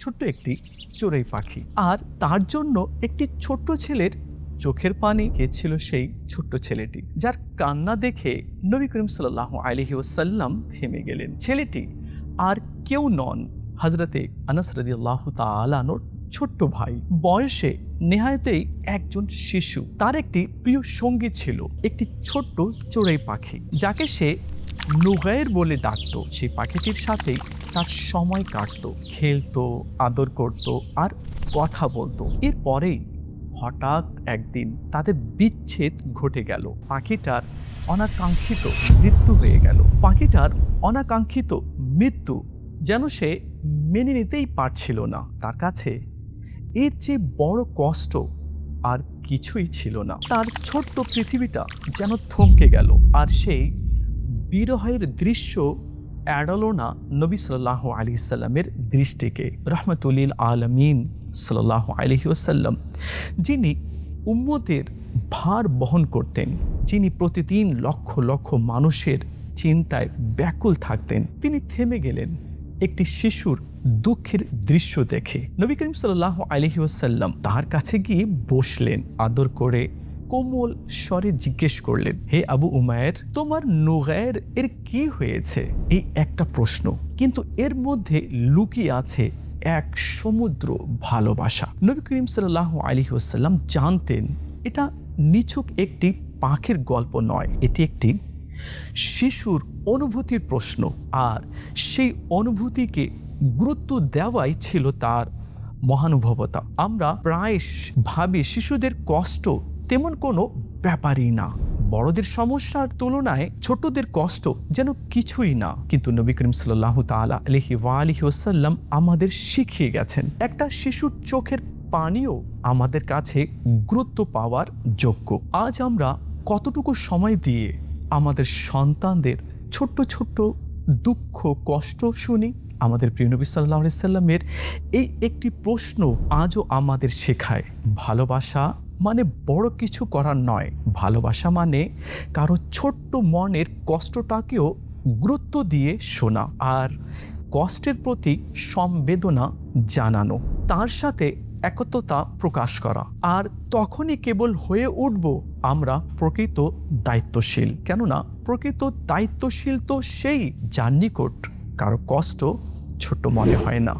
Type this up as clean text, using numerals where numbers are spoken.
ছোট্ট একটি চড়ুই পাখি, আর তার জন্য একটি ছোট্ট ছেলের চোখের পানি ছিল সেই ছোট্ট ছেলেটি, যার কান্না দেখে নবী করিম সাল্লাল্লাহু আলাইহি ওয়াসাল্লাম থেমে গেলেন। ছেলেটি আর কেউ নন, হযরতে আনাস রাদিয়াল্লাহু তাআলা আনহুর ছোট্ট ভাই। বয়সে নেহায়েতেই একজন শিশু। তার একটি প্রিয় সঙ্গী ছিল, একটি ছোট্ট চড়ুই পাখি, যাকে সে নুগায়ের বলে ডাকত। সেই পাখিটির সাথেই তার সময় কাটতো, খেলতো, আদর করত আর কথা বলতো। এরপরেই হঠাৎ একদিন তাদের বিচ্ছেদ ঘটে গেল। পাখিটার অনাকাঙ্ক্ষিত মৃত্যু হয়ে গেল। পাখিটার অনাকাঙ্ক্ষিত মৃত্যু যেন সে মেনে নিতেই পারছিল না। তার কাছে এর চেয়ে বড় কষ্ট আর কিছুই ছিল না। তার ছোট্ট পৃথিবীটা যেন থমকে গেল, আর সেই বিরহের দৃশ্য এড়ালো না নবী সাল্লাল্লাহু আলাইহি সাল্লামের দৃষ্টিকে। রাহমাতুল আলামিন সাল্লাল্লাহু আলাইহি ওয়াসাল্লাম, যিনি উম্মতের ভার বহন করতেন, যিনি প্রতিদিন লক্ষ লক্ষ মানুষের চিন্তায় ব্যাকুল থাকতেন, তিনি থেমে গেলেন একটি শিশুর দুঃখের দৃশ্য দেখে। নবী করিম সাল্লাল্লাহু আলাইহি ওয়াসাল্লাম তার কাছে গিয়ে বসলেন, আদর করে কোমল স্বরে জিজ্ঞেস করলেন, হে আবু উমায়ের, তোমার নুগায়ের এর কি হয়েছে? এই একটা প্রশ্ন, কিন্তু এর মধ্যে লুকিয়ে আছে এক সমুদ্র ভালোবাসা। নবী করিম সাল্লাল্লাহু আলাইহি ওয়াসাল্লাম জানতেন এটা নিছক একটি পাখির গল্প নয়, এটি একটি শিশুর অনুভূতির প্রশ্ন, আর সেই অনুভূতিকে গুরুত্ব দেওয়াই ছিল তার মহানুভবতা। আমরা প্রায় ভাবি শিশুদের কষ্ট তেমন কোনো ব্যাপারই না, বড়দের সমস্যার তুলনায় ছোটদের কষ্ট যেন কিছুই না। কিন্তু নবী করিম সাল্লাল্লাহু তাআলা আলাইহি ওয়া আলিহি ওয়াসাল্লাম আমাদের শিখিয়ে গেছেন একটা শিশুর চোখের পানিও আমাদের কাছে গুরুত্ব পাওয়ার যোগ্য। আজ আমরা কতটুকু সময় দিয়ে আমাদের সন্তানদের ছোট্ট ছোট্ট দুঃখ কষ্ট শুনি? আমাদের প্রিয় নবী সাল্লাল্লাহু আলাইহি সাল্লামের এই একটি প্রশ্ন আজও আমাদের শেখায়, ভালোবাসা মানে বড় কিছু করার নয়, ভালোবাসা মানে কারো ছোট্ট মনের কষ্টটাকেও গুরুত্ব দিয়ে শোনা, আর কষ্টের প্রতি সংবেদনা জানানো, তার সাথে একত্রতা প্রকাশ করা। আর তখনই কেবল হয়ে উঠব আমরা প্রকৃত দায়িত্বশীল। কেননা প্রকৃত দায়িত্বশীল তো সেই, যার নিকট কারো কষ্ট ছোট মনে হয় না।